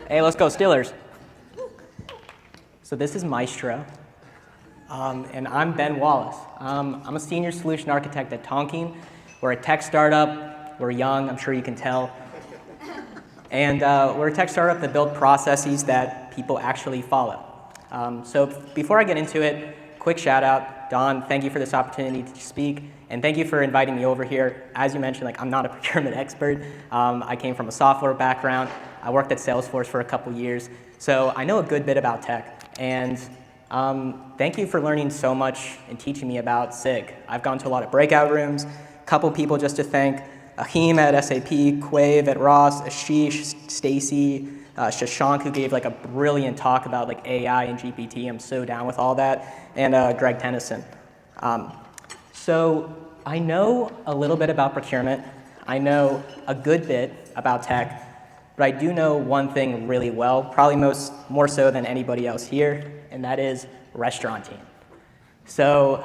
Hey, let's go Steelers. So this is Maestro, and I'm Ben Wallace. I'm a senior solution architect at Tonking. We're a tech startup. We're young, I'm sure you can tell. And we're a tech startup that built processes that people actually follow. So before I get into it, quick shout out. Don, thank you for this opportunity to speak, and thank you for inviting me over here. As you mentioned, I'm not a procurement expert. I came from a software background. I worked at Salesforce for a couple years, so I know a good bit about tech. And thank you for learning so much and teaching me about SIG. I've gone to a lot of breakout rooms, a couple people just to thank, Ahim at SAP, Quave at Ross, Ashish, Stacy, Shashank, who gave a brilliant talk about AI and GPT. I'm so down with all that, and Greg Tennyson. So I know a little bit about procurement. I know a good bit about tech, but I do know one thing really well, probably more so than anybody else here, and that is restauranting. So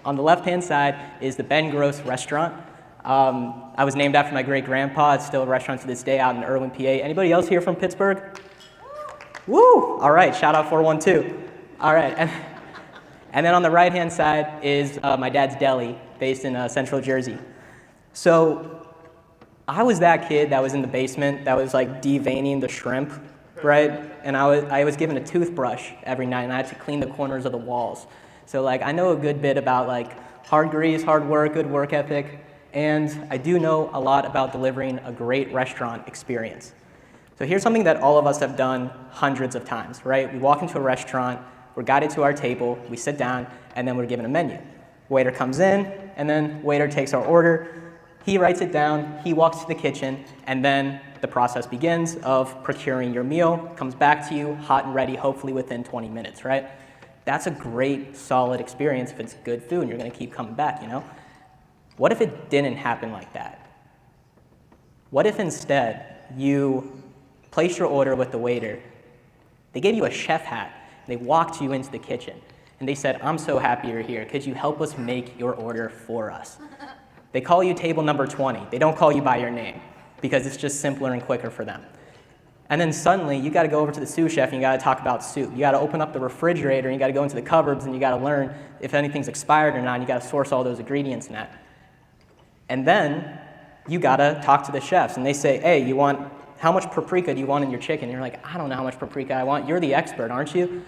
on the left-hand side is the Ben Gross restaurant. I was named after my great-grandpa. It's still a restaurant to this day out in Irwin, PA. Anybody else here from Pittsburgh? Woo! All right, shout out 412. All right, and then on the right-hand side is my dad's deli, based in Central Jersey. So I was that kid that was in the basement that was deveining the shrimp, right? And I was given a toothbrush every night, and I had to clean the corners of the walls. So I know a good bit about hard grease, hard work, good work ethic. And I do know a lot about delivering a great restaurant experience. So here's something that all of us have done hundreds of times, right? We walk into a restaurant, we're guided to our table, we sit down, and then we're given a menu. Waiter comes in, and then waiter takes our order. He writes it down, he walks to the kitchen, and then the process begins of procuring your meal, comes back to you, hot and ready, hopefully within 20 minutes, right? That's a great, solid experience if it's good food, and you're gonna keep coming back, What if it didn't happen like that? What if instead you placed your order with the waiter, they gave you a chef hat, and they walked you into the kitchen, and they said, "I'm so happy you're here. Could you help us make your order for us?" They call you table number 20. They don't call you by your name because it's just simpler and quicker for them. And then suddenly you got to go over to the sous chef and you got to talk about soup. You got to open up the refrigerator and you got to go into the cupboards and you got to learn if anything's expired or not, and you got to source all those ingredients in that. And then you gotta talk to the chefs, and they say, "Hey, how much paprika do you want in your chicken?" And you're like, "I don't know how much paprika I want." You're the expert, aren't you?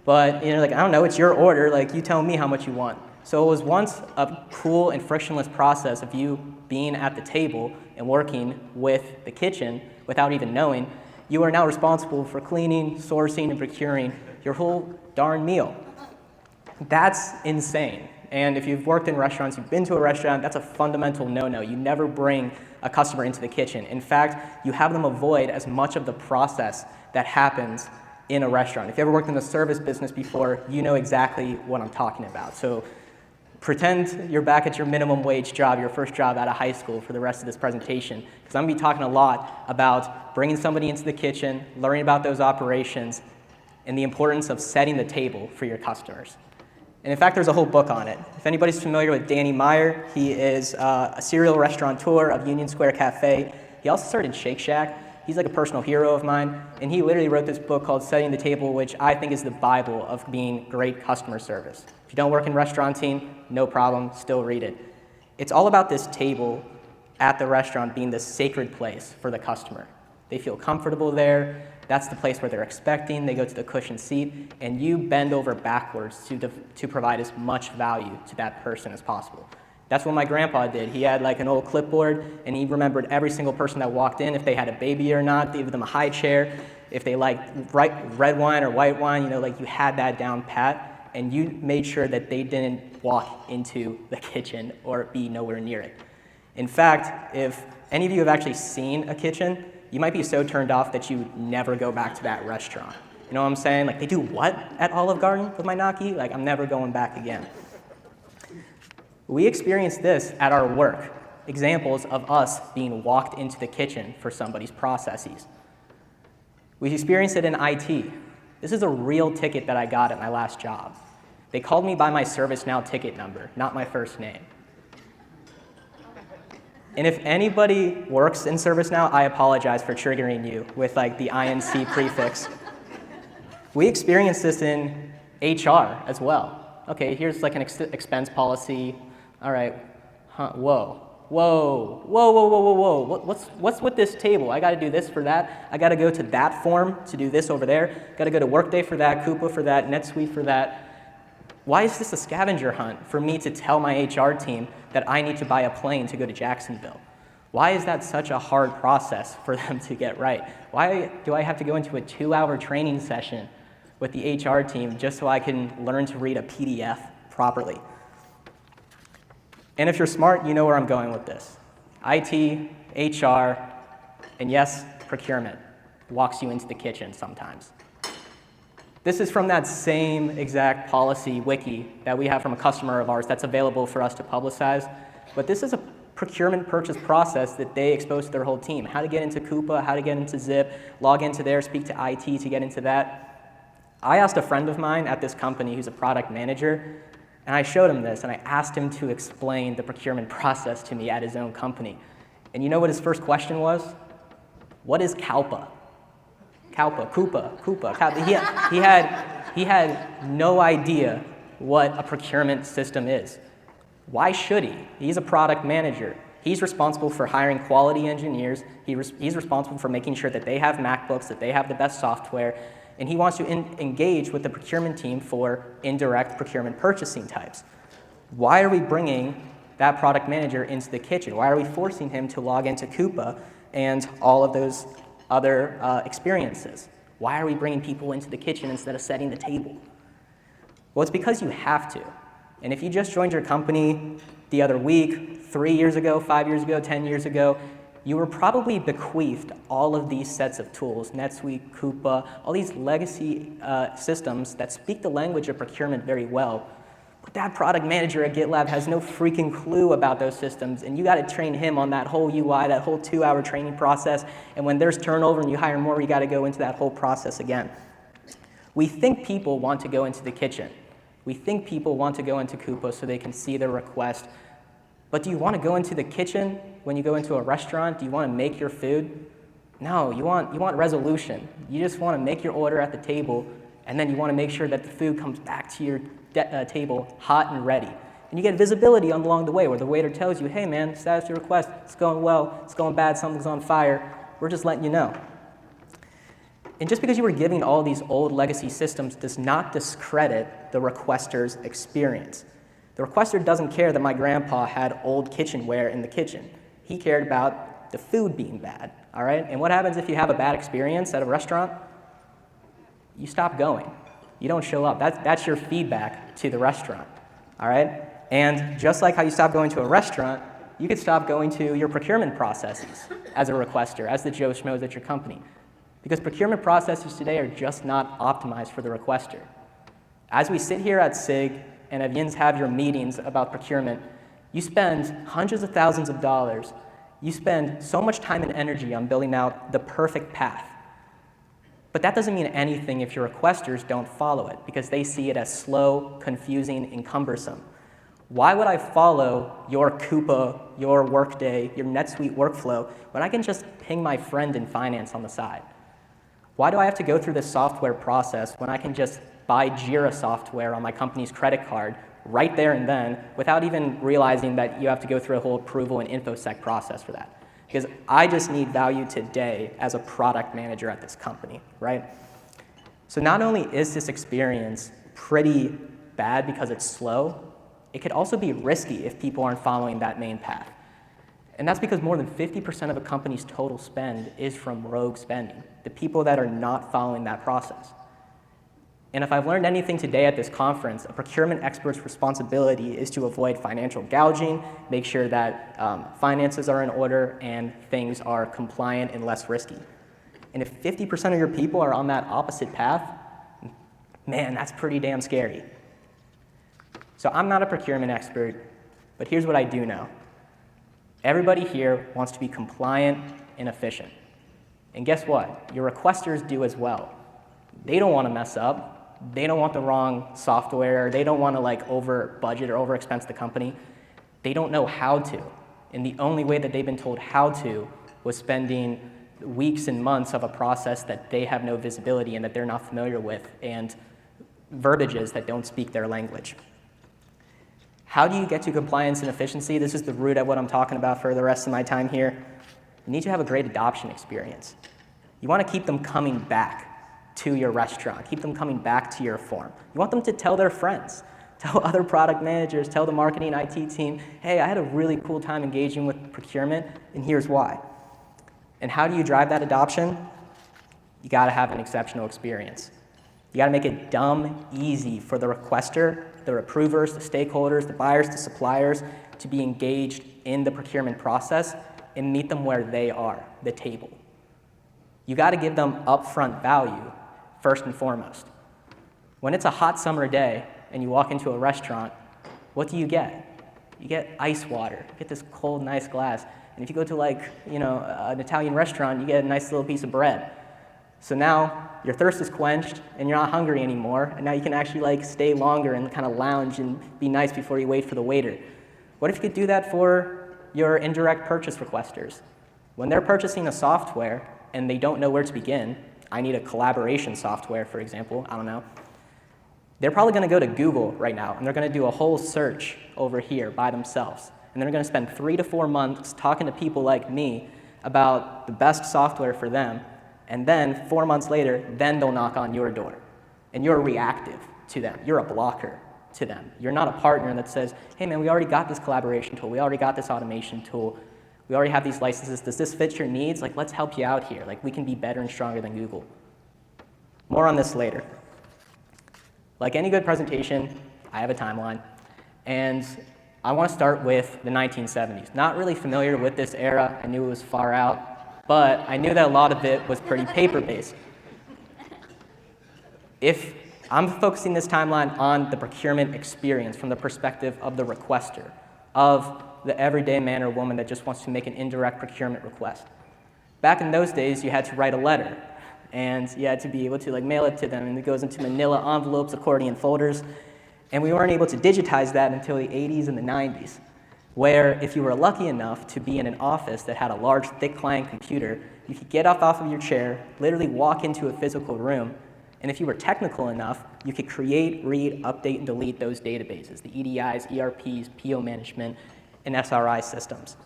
But I don't know, it's your order. You tell me how much you want. So it was once a cool and frictionless process of you being at the table and working with the kitchen without even knowing. You are now responsible for cleaning, sourcing, and procuring your whole darn meal. That's insane. And if you've worked in restaurants, you've been to a restaurant, that's a fundamental no-no. You never bring a customer into the kitchen. In fact, you have them avoid as much of the process that happens in a restaurant. If you ever worked in the service business before, you know exactly what I'm talking about. So pretend you're back at your minimum wage job, your first job out of high school for the rest of this presentation, because I'm going to be talking a lot about bringing somebody into the kitchen, learning about those operations, and the importance of setting the table for your customers. And in fact, there's a whole book on it. If anybody's familiar with Danny Meyer, he is a serial restaurateur of Union Square Cafe. He also started Shake Shack. He's a personal hero of mine. And he literally wrote this book called Setting the Table, which I think is the Bible of being great customer service. If you don't work in restauranting, no problem, still read it. It's all about this table at the restaurant being this sacred place for the customer. They feel comfortable there. That's the place where they're expecting. They go to the cushioned seat, and you bend over backwards to provide as much value to that person as possible. That's what my grandpa did. He had an old clipboard, and he remembered every single person that walked in, if they had a baby or not, gave them a high chair, if they liked red wine or white wine, you had that down pat, and you made sure that they didn't walk into the kitchen or be nowhere near it. In fact, if any of you have actually seen a kitchen, you might be so turned off that you never go back to that restaurant. You know what I'm saying? They do what at Olive Garden with my gnocchi? I'm never going back again. We experienced this at our work, examples of us being walked into the kitchen for somebody's processes. We experienced it in IT. This is a real ticket that I got at my last job. They called me by my ServiceNow ticket number, not my first name. And if anybody works in ServiceNow, I apologize for triggering you with like the INC prefix. We experience this in HR as well. Okay, here's like an expense policy. All right, whoa. What's with this table? I got to do this for that. I got to go to that form to do this over there. Got to go to Workday for that, Coupa for that, NetSuite for that. Why is this a scavenger hunt for me to tell my HR team that I need to buy a plane to go to Jacksonville? Why is that such a hard process for them to get right? Why do I have to go into a 2-hour training session with the HR team just so I can learn to read a PDF properly? And if you're smart, you know where I'm going with this. IT, HR, and yes, procurement walks you into the kitchen sometimes. This is from that same exact policy wiki that we have from a customer of ours that's available for us to publicize. But this is a procurement purchase process that they expose to their whole team. How to get into Coupa, how to get into Zip, log into there, speak to IT to get into that. I asked a friend of mine at this company who's a product manager, and I showed him this, and I asked him to explain the procurement process to me at his own company. And you know what his first question was? What is CALPA? CALPA, Coupa. He had no idea what a procurement system is. Why should he? He's a product manager. He's responsible for hiring quality engineers. He's responsible for making sure that they have MacBooks, that they have the best software, and he wants to engage with the procurement team for indirect procurement purchasing types. Why are we bringing that product manager into the kitchen? Why are we forcing him to log into Coupa and all of those other experiences? Why are we bringing people into the kitchen instead of setting the table? Well, it's because you have to. And if you just joined your company the other week, 3 years ago, 5 years ago, 10 years ago, you were probably bequeathed all of these sets of tools, NetSuite, Coupa, all these legacy systems that speak the language of procurement very well. But that product manager at GitLab has no freaking clue about those systems, and you got to train him on that whole UI, that whole 2-hour training process, and when there's turnover and you hire more, you got to go into that whole process again. We think people want to go into the kitchen. We think people want to go into Coupa so they can see their request. But do you want to go into the kitchen when you go into a restaurant? Do you want to make your food? No, you want resolution. You just want to make your order at the table, and then you want to make sure that the food comes back to your table hot and ready. And you get visibility along the way where the waiter tells you, hey man, status of your request, it's going well, it's going bad, something's on fire. We're just letting you know. And just because you were giving all these old legacy systems does not discredit the requester's experience. The requester doesn't care that my grandpa had old kitchenware in the kitchen. He cared about the food being bad, all right? And what happens if you have a bad experience at a restaurant? You stop going. You don't show up. That's your feedback to the restaurant, all right? And just like how you stop going to a restaurant, you could stop going to your procurement processes as a requester, as the Joe Schmoes at your company. Because procurement processes today are just not optimized for the requester. As we sit here at SIG, and if you have your meetings about procurement, you spend hundreds of thousands of dollars. You spend so much time and energy on building out the perfect path. But that doesn't mean anything if your requesters don't follow it, because they see it as slow, confusing, and cumbersome. Why would I follow your Coupa, your Workday, your NetSuite workflow when I can just ping my friend in finance on the side? Why do I have to go through this software process when I can just buy Jira software on my company's credit card right there and then without even realizing that you have to go through a whole approval and InfoSec process for that? Because I just need value today as a product manager at this company, right? So not only is this experience pretty bad because it's slow, it could also be risky if people aren't following that main path. And that's because more than 50% of a company's total spend is from rogue spending, the people that are not following that process. And if I've learned anything today at this conference, a procurement expert's responsibility is to avoid financial gouging, make sure that finances are in order and things are compliant and less risky. And if 50% of your people are on that opposite path, man, that's pretty damn scary. So I'm not a procurement expert, but here's what I do know. Everybody here wants to be compliant and efficient. And guess what? Your requesters do as well. They don't want to mess up. They don't want the wrong software. They don't want to over budget or over expense the company. They don't know how to. And the only way that they've been told how to was spending weeks and months of a process that they have no visibility and that they're not familiar with, and verbiages that don't speak their language. How do you get to compliance and efficiency? This is the root of what I'm talking about for the rest of my time here. You need to have a great adoption experience. You want to keep them coming back to your restaurant, keep them coming back to your forum. You want them to tell their friends, tell other product managers, tell the marketing IT team, hey, I had a really cool time engaging with procurement, and here's why. And how do you drive that adoption? You got to have an exceptional experience. You got to make it dumb easy for the requester, the approvers, the stakeholders, the buyers, the suppliers to be engaged in the procurement process and meet them where they are, the table. You got to give them upfront value first and foremost. When it's a hot summer day and you walk into a restaurant, what do you get? You get ice water. You get this cold, nice glass. And if you go to an Italian restaurant, you get a nice little piece of bread. So now your thirst is quenched and you're not hungry anymore, and now you can actually stay longer and kind of lounge and be nice before you wait for the waiter. What if you could do that for your indirect purchase requesters? When they're purchasing a software and they don't know where to begin, I need a collaboration software, for example, I don't know. They're probably going to go to Google right now, and they're going to do a whole search over here by themselves. And they're going to spend 3 to 4 months talking to people like me about the best software for them. And then 4 months later, then they'll knock on your door. And you're reactive to them. You're a blocker to them. You're not a partner that says, hey man, we already got this collaboration tool. We already got this automation tool. We already have these licenses. Does this fit your needs? Let's help you out here. We can be better and stronger than Google. More on this later. Like any good presentation, I have a timeline. And I want to start with the 1970s. Not really familiar with this era. I knew it was far out, but I knew that a lot of it was pretty paper-based. If I'm focusing this timeline on the procurement experience from the perspective of the requester, of the everyday man or woman that just wants to make an indirect procurement request. Back in those days, you had to write a letter, and you had to be able to mail it to them, and it goes into manila envelopes, accordion folders, and we weren't able to digitize that until the 80s and the 90s, where if you were lucky enough to be in an office that had a large, thick client computer, you could get off of your chair, literally walk into a physical room, and if you were technical enough, you could create, read, update, and delete those databases, the EDIs, ERPs, PO management, and SRI systems.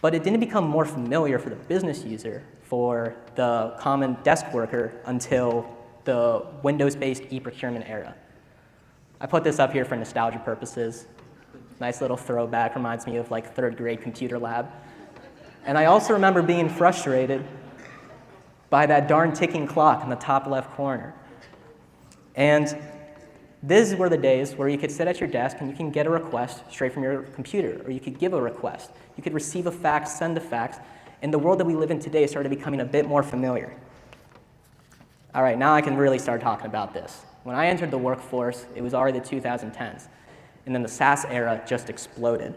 But it didn't become more familiar for the business user, for the common desk worker, until the Windows-based e-procurement era. I put this up here for nostalgia purposes. Nice little throwback, reminds me of third grade computer lab. And I also remember being frustrated by that darn ticking clock in the top left corner. And these were the days where you could sit at your desk and you can get a request straight from your computer, or you could give a request. You could receive a fax, send a fax, and the world that we live in today started becoming a bit more familiar. All right, now I can really start talking about this. When I entered the workforce, it was already the 2010s, and then the SaaS era just exploded.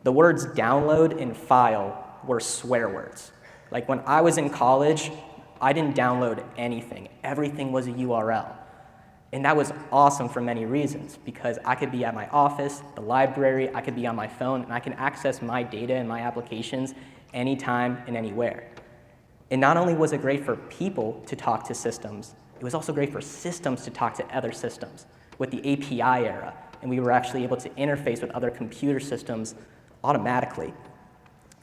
The words download and file were swear words. When I was in college, I didn't download anything. Everything was a URL. And that was awesome for many reasons, because I could be at my office, the library, I could be on my phone, and I can access my data and my applications anytime and anywhere. And not only was it great for people to talk to systems, it was also great for systems to talk to other systems with the API era, and we were actually able to interface with other computer systems automatically.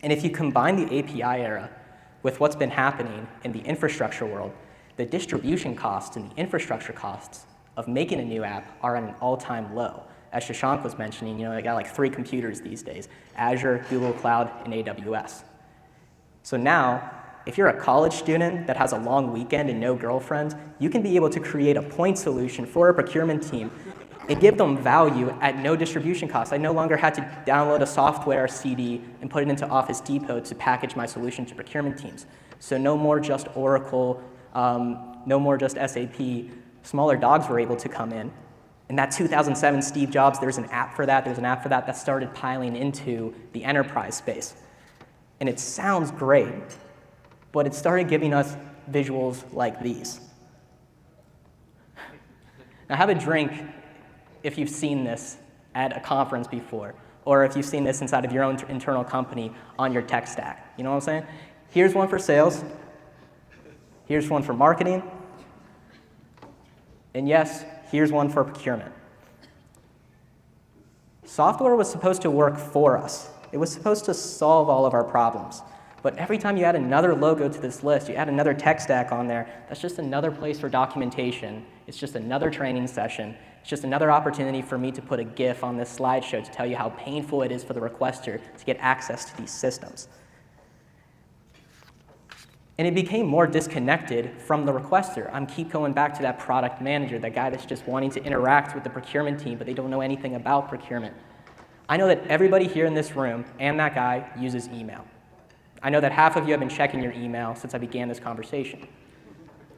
And if you combine the API era with what's been happening in the infrastructure world, the distribution costs and the infrastructure costs of making a new app are at an all-time low. As Shashank was mentioning, they got 3 computers these days: Azure, Google Cloud, and AWS. So now, if you're a college student that has a long weekend and no girlfriend, you can be able to create a point solution for a procurement team and give them value at no distribution costs. I no longer had to download a software CD and put it into Office Depot to package my solution to procurement teams. So no more just Oracle, no more just SAP. Smaller dogs were able to come in. In that 2007 Steve Jobs, there's an app for that, that started piling into the enterprise space. And it sounds great, but it started giving us visuals like these. Now have a drink if you've seen this at a conference before. or if you've seen this inside of your own internal company on your tech stack. You know what I'm saying? Here's one for sales. Here's one for marketing. And yes, here's one for procurement. Software was supposed to work for us. It was supposed to solve all of our problems. But every time you add another logo to this list, you add another tech stack on there, that's just another place for documentation. It's just another training session. It's just another opportunity for me to put a GIF on this slideshow to tell you how painful it is for the requester to get access to these systems. And it became more disconnected from the requester. I keep going back to that product manager, that guy that's just wanting to interact with the procurement team, but they don't know anything about procurement. I know that everybody here in this room and that guy uses email. I know that half of you have been checking your email since I began this conversation.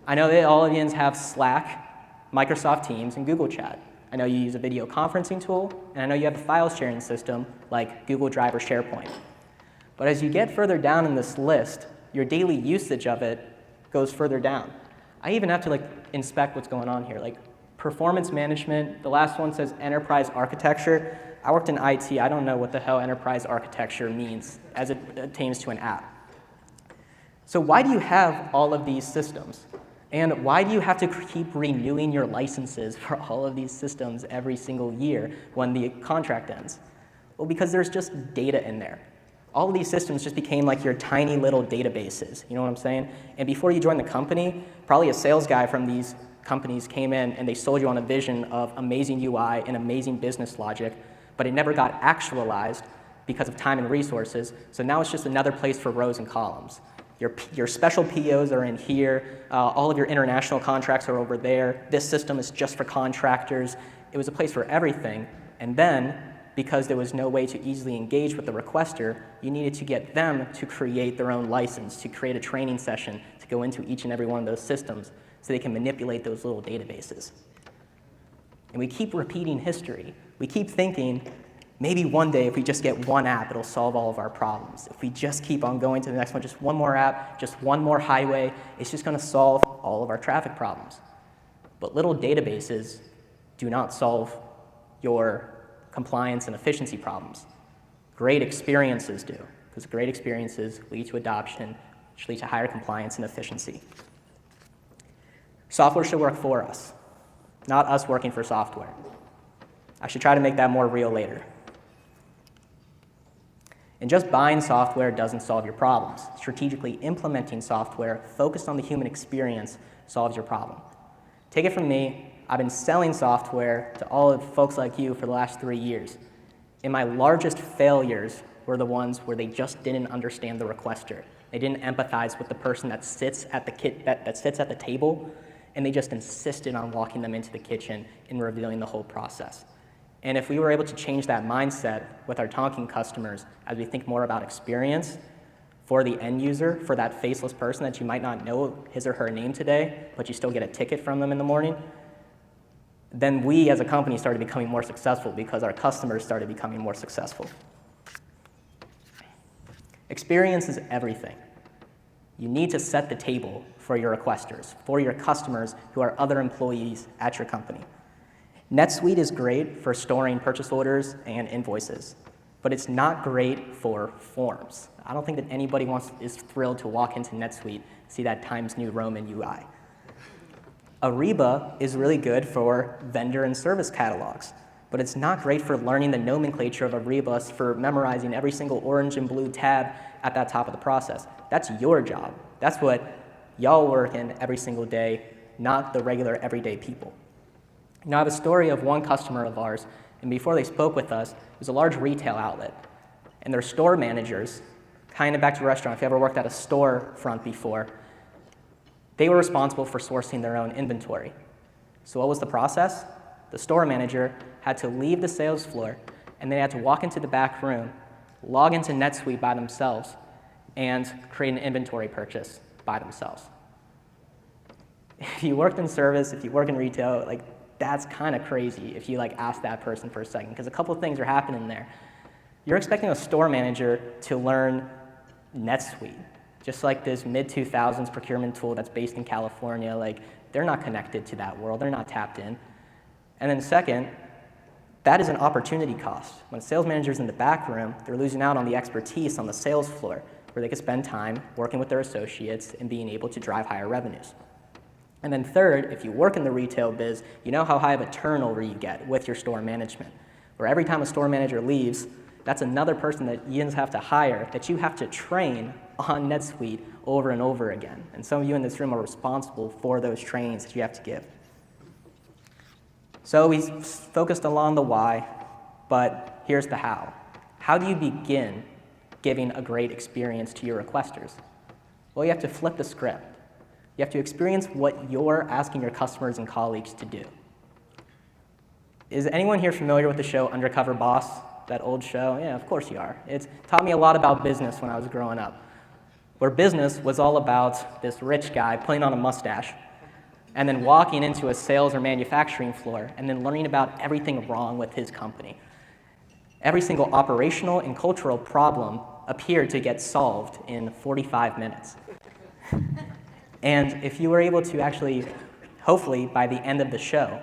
I know that all of you have Slack, Microsoft Teams, and Google Chat. I know you use a video conferencing tool, and I know you have a file sharing system like Google Drive or SharePoint. But as you get further down in this list, your daily usage of it goes further down. I even have to inspect what's going on here. Performance management, the last one says enterprise architecture. I worked in IT, I don't know what the hell enterprise architecture means as it pertains to an app. So why do you have all of these systems? And why do you have to keep renewing your licenses for all of these systems every single year when the contract ends? Well, because there's just data in there. All of these systems just became like your tiny little databases, you know what I'm saying? And before you joined the company, probably a sales guy from these companies came in and they sold you on a vision of amazing UI and amazing business logic, but it never got actualized because of time and resources, so now it's just another place for rows and columns. Your special POs are in here, all of your international contracts are over there, this system is just for contractors. It was a place for everything, and then, because there was no way to easily engage with the requester, you needed to get them to create their own license, to create a training session, to go into each and every one of those systems so they can manipulate those little databases. And we keep repeating history. We keep thinking, maybe one day if we just get one app, it'll solve all of our problems. If we just keep on going to the next one, just one more app, just one more highway, it's just going to solve all of our traffic problems. But little databases do not solve your compliance and efficiency problems. Great experiences do, because great experiences lead to adoption, which lead to higher compliance and efficiency. Software should work for us, not us working for software. I should try to make that more real later. And just buying software doesn't solve your problems. Strategically implementing software focused on the human experience solves your problem. Take it from me, I've been selling software to all of folks like you for the last 3 years. And my largest failures were the ones where they just didn't understand the requester. They didn't empathize with the person that sits at the table, and they just insisted on walking them into the kitchen and revealing the whole process. And if we were able to change that mindset with our talking customers as we think more about experience for the end user, for that faceless person that you might not know his or her name today, but you still get a ticket from them in the morning, then we as a company started becoming more successful because our customers started becoming more successful. Experience is everything. You need to set the table for your requesters, for your customers who are other employees at your company. NetSuite is great for storing purchase orders and invoices, but it's not great for forms. I don't think that anybody is thrilled to walk into NetSuite, see that Times New Roman UI. Ariba is really good for vendor and service catalogs, but it's not great for learning the nomenclature of Ariba, for memorizing every single orange and blue tab at that top of the process. That's your job. That's what y'all work in every single day, not the regular everyday people. Now, I have a story of one customer of ours, and before they spoke with us, it was a large retail outlet. And their store managers, kind of back to a restaurant, if you ever worked at a storefront before, they were responsible for sourcing their own inventory. So what was the process? The store manager had to leave the sales floor, and they had to walk into the back room, log into NetSuite by themselves, and create an inventory purchase by themselves. If you worked in service, if you work in retail, that's kind of crazy if you ask that person for a second, because a couple of things are happening there. You're expecting a store manager to learn NetSuite, just like this mid-2000s procurement tool that's based in California. They're not connected to that world. They're not tapped in. And then second, that is an opportunity cost. When a sales manager's in the back room, they're losing out on the expertise on the sales floor, where they could spend time working with their associates and being able to drive higher revenues. And then third, if you work in the retail biz, you know how high of a turnover you get with your store management, where every time a store manager leaves, that's another person that you have to hire, that you have to train on NetSuite over and over again. And some of you in this room are responsible for those trainings that you have to give. So we focused along the why, but here's the how. How do you begin giving a great experience to your requesters? Well, you have to flip the script. You have to experience what you're asking your customers and colleagues to do. Is anyone here familiar with the show Undercover Boss, that old show? Yeah, of course you are. It's taught me a lot about business when I was growing up, where business was all about this rich guy putting on a mustache and then walking into a sales or manufacturing floor and then learning about everything wrong with his company. Every single operational and cultural problem appeared to get solved in 45 minutes. And if you were able to actually, hopefully by the end of the show,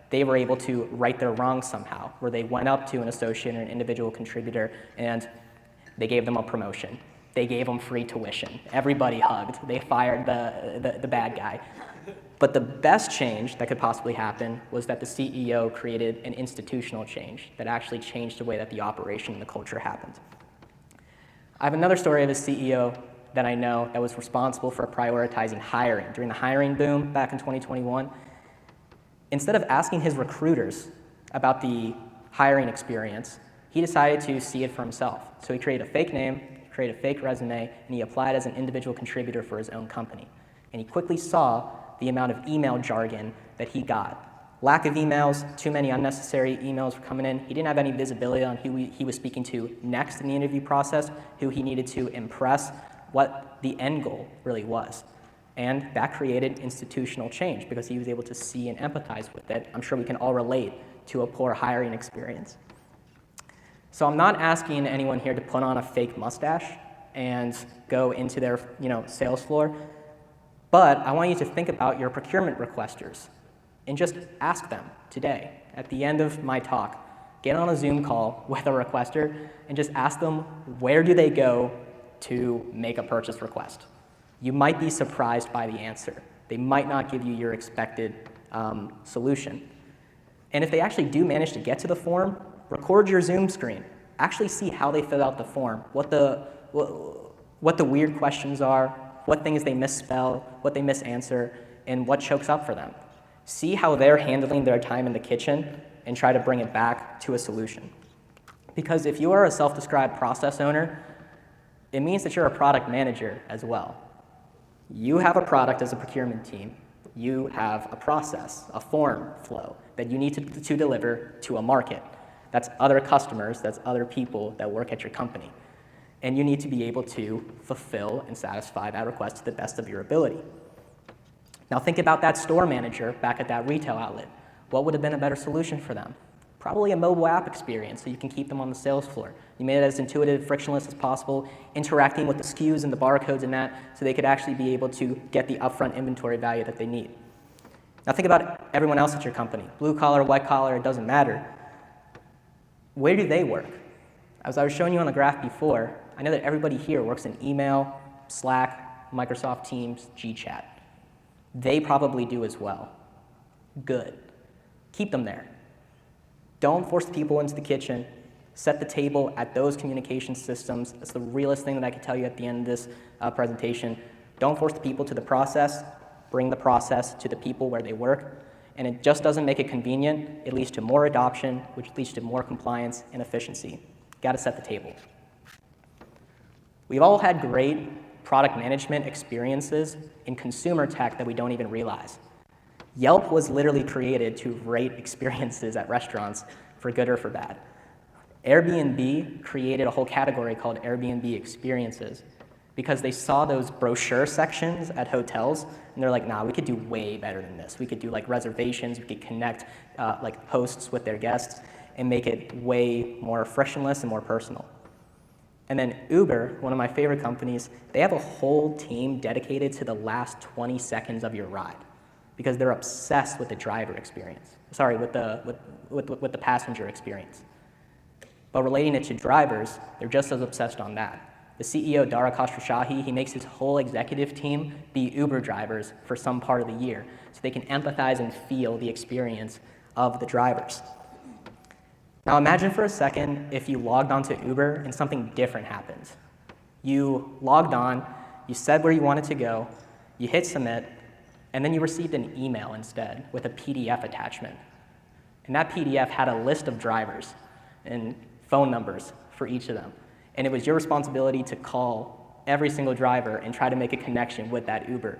they were able to right their wrongs somehow, where they went up to an associate or an individual contributor and they gave them a promotion. They gave them free tuition. Everybody hugged. They fired the bad guy. But the best change that could possibly happen was that the CEO created an institutional change that actually changed the way that the operation and the culture happened. I have another story of a CEO that I know that was responsible for prioritizing hiring. During the hiring boom back in 2021, instead of asking his recruiters about the hiring experience, he decided to see it for himself. So he created a fake name, created a fake resume, and he applied as an individual contributor for his own company. And he quickly saw the amount of email jargon that he got. Lack of emails, too many unnecessary emails were coming in. He didn't have any visibility on who he was speaking to next in the interview process, who he needed to impress, what the end goal really was. And that created institutional change because he was able to see and empathize with it. I'm sure we can all relate to a poor hiring experience. So I'm not asking anyone here to put on a fake mustache and go into their sales floor, but I want you to think about your procurement requesters and just ask them today, at the end of my talk, get on a Zoom call with a requester and just ask them where do they go to make a purchase request. You might be surprised by the answer. They might not give you your expected solution. And if they actually do manage to get to the form, record your Zoom screen. Actually see how they fill out the form, what the weird questions are, what things they misspell, what they misanswer, and what chokes up for them. See how they're handling their time in the kitchen and try to bring it back to a solution. Because if you are a self-described process owner, it means that you're a product manager as well. You have a product as a procurement team. You have a process, a form flow that you need to deliver to a market. That's other customers, that's other people that work at your company. And you need to be able to fulfill and satisfy that request to the best of your ability. Now think about that store manager back at that retail outlet. What would have been a better solution for them? Probably a mobile app experience so you can keep them on the sales floor. You made it as intuitive, frictionless as possible, interacting with the SKUs and the barcodes and that so they could actually be able to get the upfront inventory value that they need. Now think about everyone else at your company. Blue collar, white collar, it doesn't matter. Where do they work? As I was showing you on the graph before, I know that everybody here works in email, Slack, Microsoft Teams, GChat. They probably do as well. Good. Keep them there. Don't force people into the kitchen. Set the table at those communication systems. That's the realest thing that I can tell you at the end of this presentation. Don't force the people to the process. Bring the process to the people where they work. And it just doesn't make it convenient. It leads to more adoption, which leads to more compliance and efficiency. Got to set the table. We've all had great product management experiences in consumer tech that we don't even realize. Yelp was literally created to rate experiences at restaurants for good or for bad. Airbnb created a whole category called Airbnb experiences because they saw those brochure sections at hotels and they're like, nah, we could do way better than this. We could do like reservations, we could connect like hosts with their guests and make it way more frictionless and more personal. And then Uber, one of my favorite companies, they have a whole team dedicated to the last 20 seconds of your ride. because they're obsessed with the driver experience. Sorry, with the passenger experience. But relating it to drivers, they're just as obsessed on that. The CEO, Dara Khosrowshahi, he makes his whole executive team be Uber drivers for some part of the year, so they can empathize and feel the experience of the drivers. Now imagine for a second if you logged onto Uber and something different happens. You logged on, you said where you wanted to go, you hit submit, and then you received an email instead with a PDF attachment. And that PDF had a list of drivers and phone numbers for each of them. And it was your responsibility to call every single driver and try to make a connection with that Uber.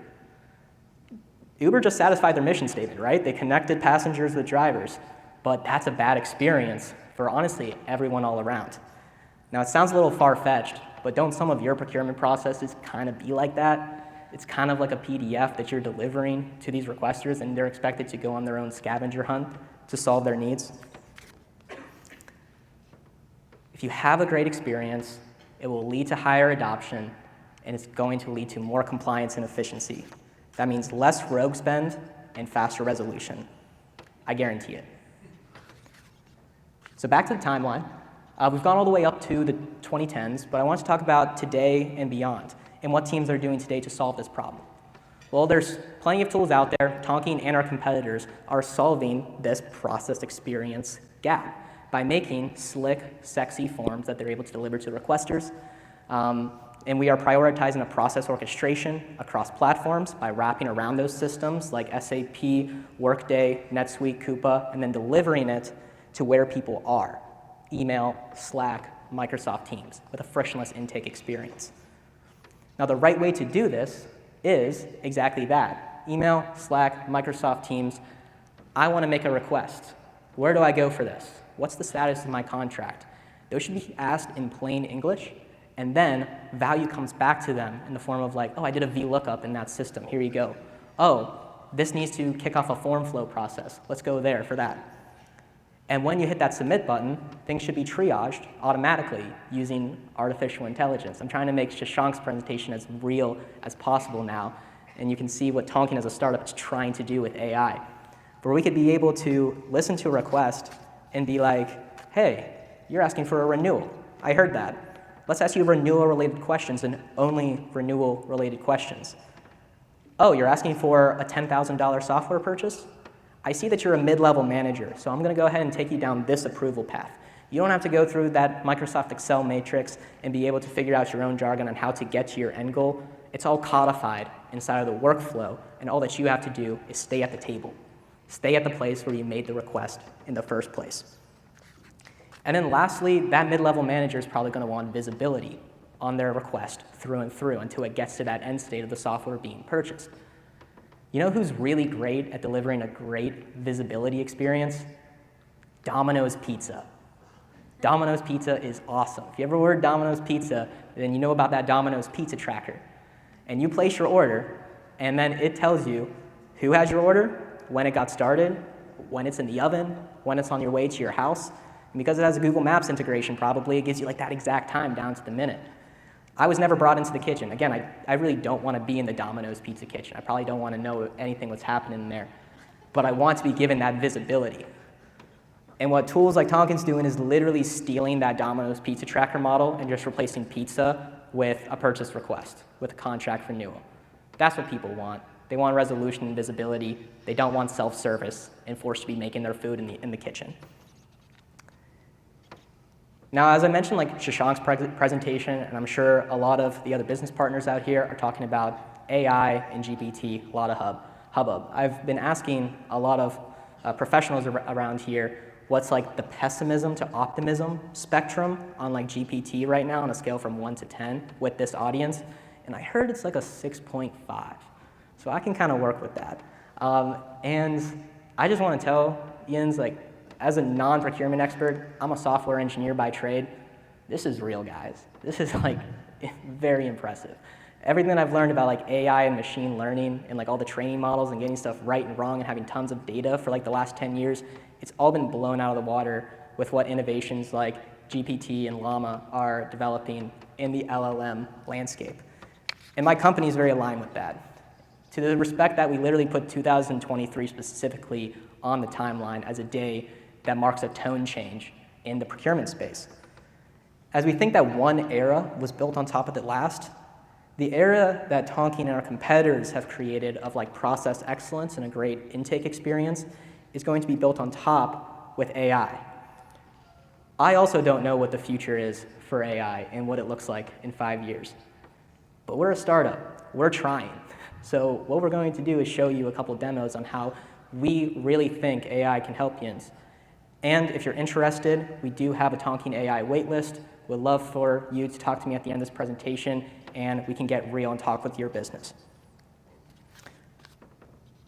Uber just satisfied their mission statement, right? They connected passengers with drivers, but that's a bad experience for honestly everyone all around. Now it sounds a little far-fetched, but don't some of your procurement processes kind of be like that? It's kind of like a PDF that you're delivering to these requesters and they're expected to go on their own scavenger hunt to solve their needs. If you have a great experience, it will lead to higher adoption, and it's going to lead to more compliance and efficiency. That means less rogue spend and faster resolution. I guarantee it. So back to the timeline. We've gone all the way up to the 2010s, but I want to talk about today and beyond, and what teams are doing today to solve this problem. Well, there's plenty of tools out there. Tonkean and our competitors are solving this process experience gap by making slick, sexy forms that they're able to deliver to requesters. And we are prioritizing a process orchestration across platforms by wrapping around those systems like SAP, Workday, NetSuite, Coupa, and then delivering it to where people are: email, Slack, Microsoft Teams, with a frictionless intake experience. Now, the right way to do this is exactly that: email, Slack, Microsoft Teams. I want to make a request. Where do I go for this? What's the status of my contract? Those should be asked in plain English, and then value comes back to them in the form of like, oh, I did a VLOOKUP in that system. Here you go. Oh, this needs to kick off a form flow process. Let's go there for that. And when you hit that submit button, things should be triaged automatically using artificial intelligence. I'm trying to make Shashank's presentation as real as possible now, and you can see what Tonkean as a startup is trying to do with AI, where we could be able to listen to a request and be like, hey, you're asking for a renewal. I heard that. Let's ask you renewal-related questions and only renewal-related questions. Oh, you're asking for a $10,000 software purchase? I see that you're a mid-level manager, so I'm going to go ahead and take you down this approval path. You don't have to go through that Microsoft Excel matrix and be able to figure out your own jargon on how to get to your end goal. It's all codified inside of the workflow, and all that you have to do is stay at the table. Stay at the place where you made the request in the first place. And then lastly, that mid-level manager is probably going to want visibility on their request through and through until it gets to that end state of the software being purchased. You know who's really great at delivering a great visibility experience? Domino's Pizza. Domino's Pizza is awesome. If you ever ordered Domino's Pizza, then you know about that Domino's Pizza Tracker. And you place your order, and then it tells you who has your order, when it got started, when it's in the oven, when it's on your way to your house. And because it has a Google Maps integration, probably, it gives you like that exact time down to the minute. I was never brought into the kitchen. Again, I really don't want to be in the Domino's Pizza kitchen. I probably don't want to know anything that's happening in there. But I want to be given that visibility. And what tools like Tonkean's doing is literally stealing that Domino's Pizza Tracker model and just replacing pizza with a purchase request, with a contract renewal. That's what people want. They want resolution and visibility. They don't want self-service and forced to be making their food in the kitchen. Now, as I mentioned, like Shashank's presentation, and I'm sure a lot of the other business partners out here are talking about AI and GPT, a lot of hubbub. I've been asking a lot of professionals around here what's like the pessimism to optimism spectrum on like GPT right now on a scale from 1 to 10 with this audience, and I heard it's like a 6.5. So I can kind of work with that. And I just want to tell Ian's, like, as a non-procurement expert, I'm a software engineer by trade. This is real, guys. This is like very impressive. Everything that I've learned about like AI and machine learning and like all the training models and getting stuff right and wrong and having tons of data for like the last 10 years, it's all been blown out of the water with what innovations like GPT and Llama are developing in the LLM landscape. And my company is very aligned with that. to the respect that we literally put 2023 specifically on the timeline as a day that marks a tone change in the procurement space. As we think that one era was built on top of the last, the era that Tonkean and our competitors have created of like process excellence and a great intake experience is going to be built on top with AI. I also don't know what the future is for AI and what it looks like in 5 years. But we're a startup. We're trying. So what we're going to do is show you a couple demos on how we really think AI can help yins. And if you're interested, we do have a Tonkean AI waitlist. We'd love for you to talk to me at the end of this presentation, and we can get real and talk with your business.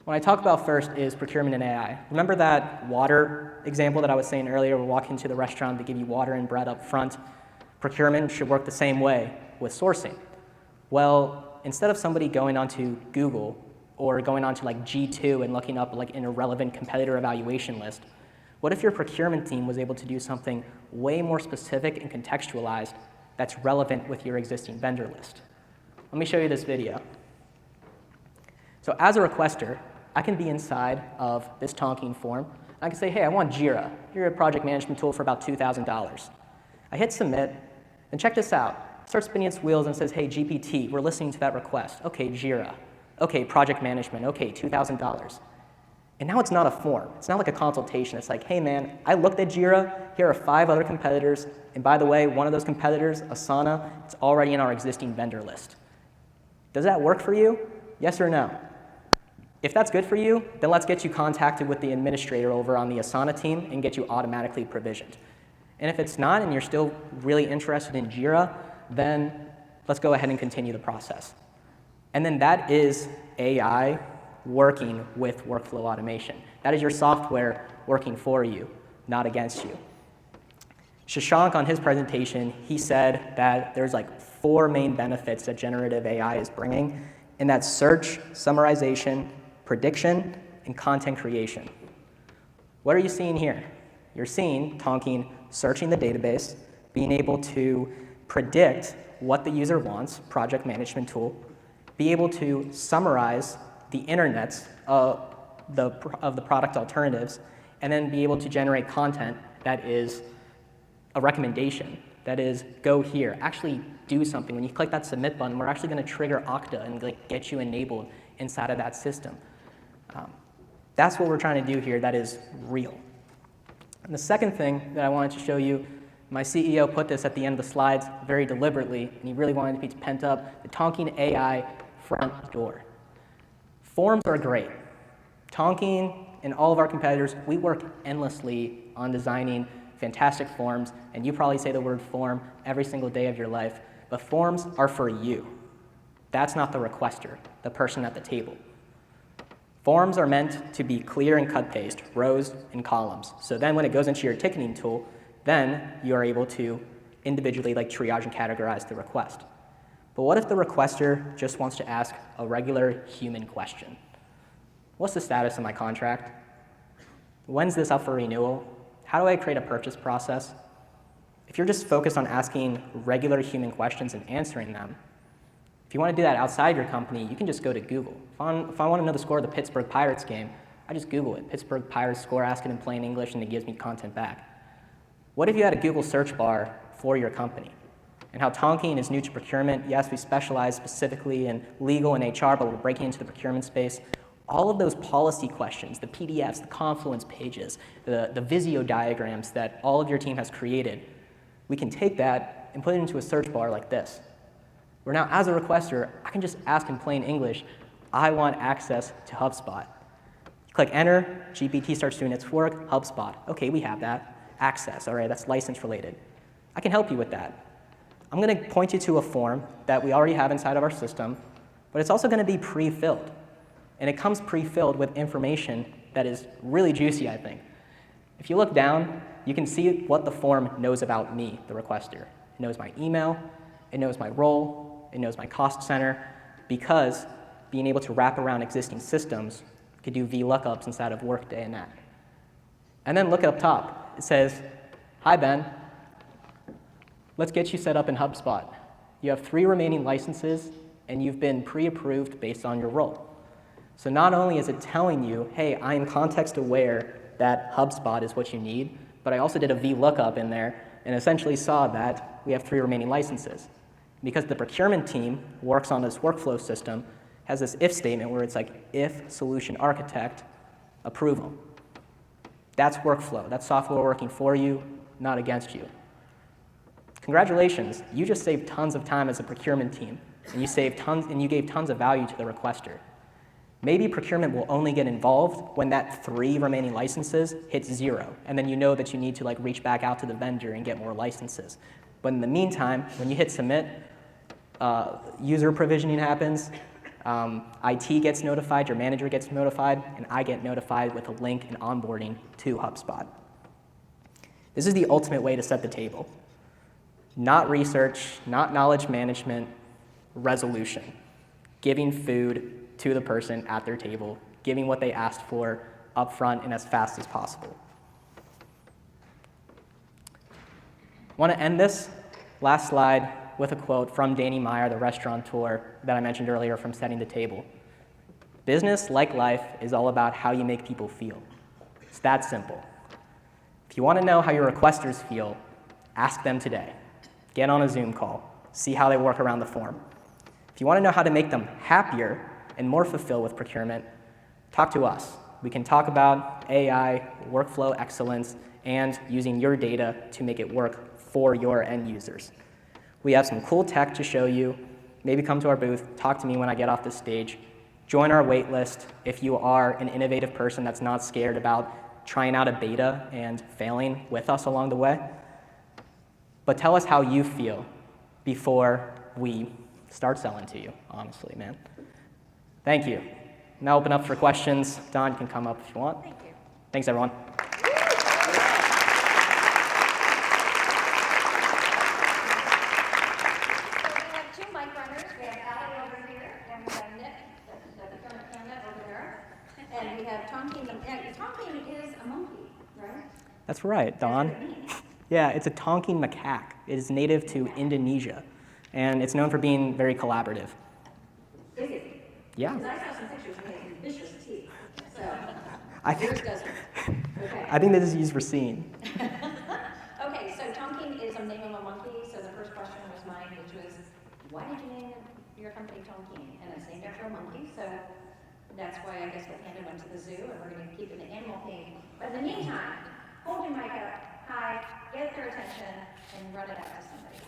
What I talk about first is procurement and AI. Remember that water example that I was saying earlier? We're walking into the restaurant, they give you water and bread up front. Procurement should work the same way with sourcing. Well, instead of somebody going onto Google or going onto like G2 and looking up like an irrelevant competitor evaluation list, what if your procurement team was able to do something way more specific and contextualized that's relevant with your existing vendor list? Let me show you this video. So as a requester, I can be inside of this Tonkean form. I can say, hey, I want Jira. You're a project management tool for about $2,000. I hit submit, and check this out. It starts spinning its wheels and says, hey, GPT, we're listening to that request. Okay, Jira. Okay, project management. Okay, $2,000. And now it's not a form. It's not like a consultation. It's like, hey, man, I looked at Jira. Here are 5 other competitors. And by the way, one of those competitors, Asana, it's already in our existing vendor list. Does that work for you? Yes or no? If that's good for you, then let's get you contacted with the administrator over on the Asana team and get you automatically provisioned. And if it's not and you're still really interested in Jira, then let's go ahead and continue the process. And then that is AI working with workflow automation. That is your software working for you, not against you. Shashank, on his presentation, he said that there's like 4 main benefits that generative AI is bringing, and that's search, summarization, prediction, and content creation. What are you seeing here? You're seeing Tonkean searching the database, being able to predict what the user wants, project management tool, be able to summarize the internets of the product alternatives, and then be able to generate content that is a recommendation, that is, go here, actually do something. When you click that submit button, we're actually going to trigger Okta and like, get you enabled inside of that system. That's what we're trying to do here that is real. And the second thing that I wanted to show you, my CEO put this at the end of the slides very deliberately, and he really wanted to be pent up, the Tonkean AI front door. Forms are great. Tonkean and all of our competitors, we work endlessly on designing fantastic forms, and you probably say the word form every single day of your life, but forms are for you. That's not the requester, the person at the table. Forms are meant to be clear and cut-paste, rows and columns. So then when it goes into your ticketing tool, then you are able to individually like triage and categorize the request. But what if the requester just wants to ask a regular human question? What's the status of my contract? When's this up for renewal? How do I create a purchase process? If you're just focused on asking regular human questions and answering them, if you want to do that outside your company, you can just go to Google. If I want to know the score of the Pittsburgh Pirates game, I just Google it. Pittsburgh Pirates score, ask it in plain English, and it gives me content back. What if you had a Google search bar for your company? And how Tonkean is new to procurement. Yes, we specialize specifically in legal and HR, but we're breaking into the procurement space. All of those policy questions, the PDFs, the Confluence pages, the Visio diagrams that all of your team has created, we can take that and put it into a search bar like this. Where now, as a requester, I can just ask in plain English, I want access to HubSpot. Click enter, GPT starts doing its work, HubSpot. Okay, we have that. Access, all right, that's license related. I can help you with that. I'm going to point you to a form that we already have inside of our system, but it's also going to be pre-filled. And it comes pre-filled with information that is really juicy, I think. If you look down, you can see what the form knows about me, the requester. It knows my email, it knows my role, it knows my cost center, because being able to wrap around existing systems could do VLOOKUPs inside of Workday and that. And then look up top. It says, hi, Ben. Let's get you set up in HubSpot. You have 3 remaining licenses, and you've been pre-approved based on your role. So not only is it telling you, hey, I am context aware that HubSpot is what you need, but I also did a VLOOKUP in there and essentially saw that we have 3 remaining licenses. Because the procurement team works on this workflow system, has this if statement where it's like, if solution architect, approval. That's workflow. That's software working for you, not against you. Congratulations, you just saved tons of time as a procurement team, and you gave tons of value to the requester. Maybe procurement will only get involved when that 3 remaining licenses hits 0, and then you know that you need to like reach back out to the vendor and get more licenses. But in the meantime, when you hit submit, user provisioning happens, IT gets notified, your manager gets notified, and I get notified with a link and onboarding to HubSpot. This is the ultimate way to set the table. Not research, not knowledge management, resolution. Giving food to the person at their table, giving what they asked for upfront and as fast as possible. I want to end this last slide with a quote from Danny Meyer, the restaurateur that I mentioned earlier from Setting the Table. Business, like life, is all about how you make people feel. It's that simple. If you want to know how your requesters feel, ask them today. Get on a Zoom call. See how they work around the form. If you want to know how to make them happier and more fulfilled with procurement, talk to us. We can talk about AI, workflow excellence, and using your data to make it work for your end users. We have some cool tech to show you. Maybe come to our booth, talk to me when I get off the stage. Join our wait list if you are an innovative person that's not scared about trying out a beta and failing with us along the way. But tell us how you feel before we start selling to you, honestly, man. Thank you. Now open up for questions. Don, you can come up if you want. Thank you. Thanks, everyone. That's right, Don. Yeah, it's a talking macaque. It is native to Indonesia, and it's known for being very collaborative. Is it? Yeah. Because I saw some pictures and it has vicious teeth. So yours doesn't. Okay. I think this is used for seeing. Okay, so Tonking is a name of a monkey. So the first question was mine, which was, why did you name your company Tonking? And it's named after a monkey. So that's why I guess the panda went to the zoo, and we're going to keep it an animal theme. But in the meantime, hold your mic up high, get their attention, and run it out to somebody.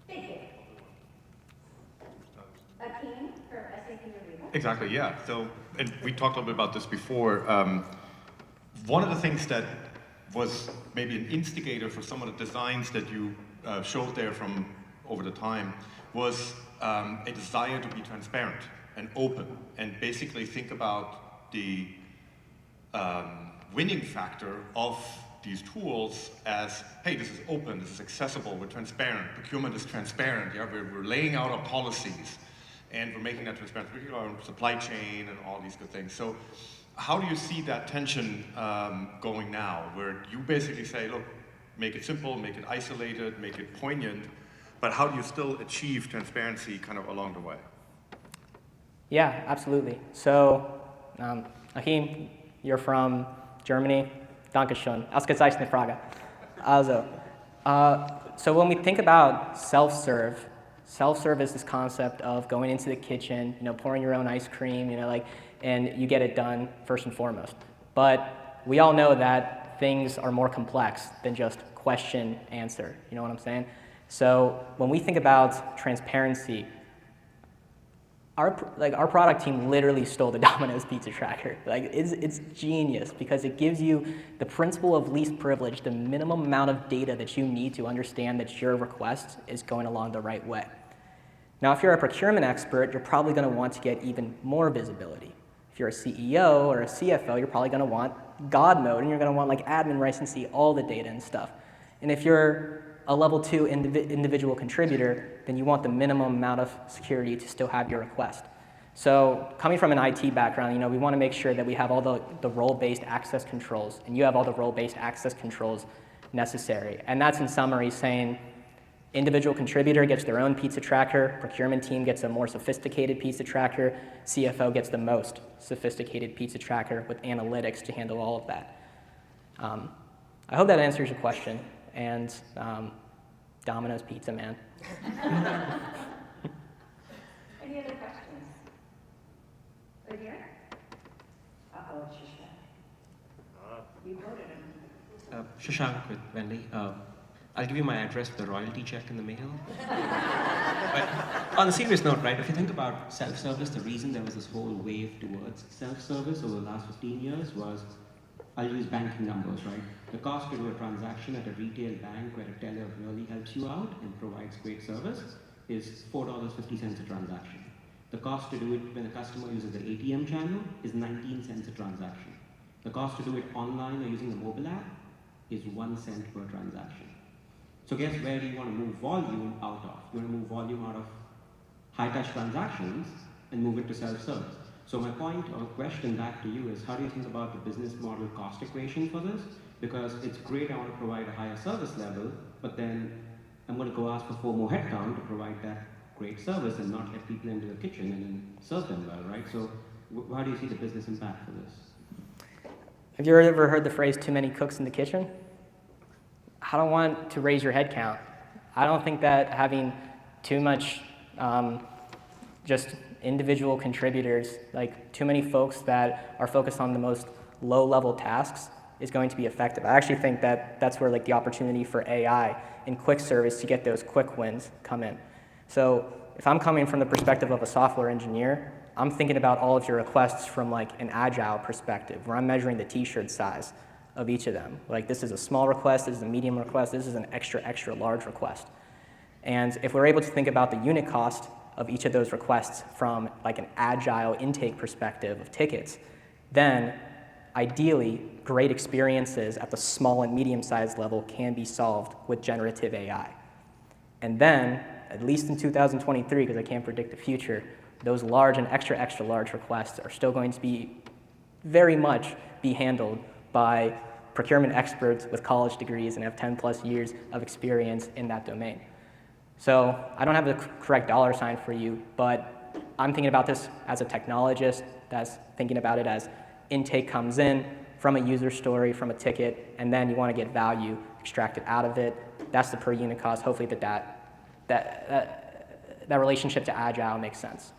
Thank you. Akeem for SAP Review. Exactly, yeah. So, and we talked a little bit about this before. One of the things that was maybe an instigator for some of the designs that you showed there from over the time was a desire to be transparent and open, and basically think about the winning factor of these tools as, hey, this is open, this is accessible, we're transparent, procurement is transparent, yeah, we're laying out our policies, and we're making that transparent, particularly on supply chain and all these good things. So how do you see that tension going now, where you basically say, look, make it simple, make it isolated, make it poignant, but how do you still achieve transparency kind of along the way? Yeah, absolutely. So, Achim, you're from Germany. Dankeschön. Ausgezeichnet Frage. Also, so when we think about self-serve is this concept of going into the kitchen, pouring your own ice cream, and you get it done first and foremost. But we all know that things are more complex than just question, answer. You know what I'm saying? So when we think about transparency, our product team literally stole the Domino's pizza tracker. It's genius because it gives you the principle of least privilege, the minimum amount of data that you need to understand that your request is going along the right way. Now, if you're a procurement expert, you're probably going to want to get even more visibility. If you're a CEO or a CFO, you're probably going to want God mode, and you're going to want admin rights and see all the data and stuff. And if you're a level 2 individual contributor, then you want the minimum amount of security to still have your request. So coming from an IT background, we want to make sure that we have all the role-based access controls, and you have all the role-based access controls necessary. And that's in summary saying, Individual contributor gets their own pizza tracker, procurement team gets a more sophisticated pizza tracker, CFO gets the most sophisticated pizza tracker with analytics to handle all of that. I hope that answers your question, and Domino's Pizza, man. Any other questions? Right here? Uh-oh, Shashank. You quoted him. Shashank with Wendy. I'll give you my address with a royalty check in the mail. But on a serious note, right, if you think about self-service, the reason there was this whole wave towards self-service over the last 15 years was, I'll use banking numbers, right? The cost to do a transaction at a retail bank where a teller really helps you out and provides great service is $4.50 a transaction. The cost to do it when a customer uses the ATM channel is 19 cents a transaction. The cost to do it online or using the mobile app is 1 cent per transaction. So guess where do you want to move volume out of? You want to move volume out of high-touch transactions and move it to self-service. So my point or question back to you is, how do you think about the business model cost equation for this? Because it's great, I want to provide a higher service level, but then I'm going to go ask for 4 more headcount to provide that great service and not let people into the kitchen and then serve them well, right? So how do you see the business impact for this? Have you ever heard the phrase, too many cooks in the kitchen? I don't want to raise your head count. I don't think that having too much just individual contributors, like too many folks that are focused on the most low-level tasks is going to be effective. I actually think that that's where like the opportunity for AI and quick service to get those quick wins come in. So if I'm coming from the perspective of a software engineer, I'm thinking about all of your requests from like an agile perspective, where I'm measuring the t-shirt size of each of them. Like, this is a small request, this is a medium request, this is an extra, extra large request. And if we're able to think about the unit cost of each of those requests from like an agile intake perspective of tickets, then ideally, great experiences at the small and medium-sized level can be solved with generative AI. And then, at least in 2023, because I can't predict the future, those large and extra, extra large requests are still going to be very much be handled by procurement experts with college degrees and have 10 plus years of experience in that domain. So I don't have the correct dollar sign for you, but I'm thinking about this as a technologist that's thinking about it as intake comes in from a user story, from a ticket, and then you want to get value extracted out of it. That's the per unit cost. Hopefully that relationship to agile makes sense.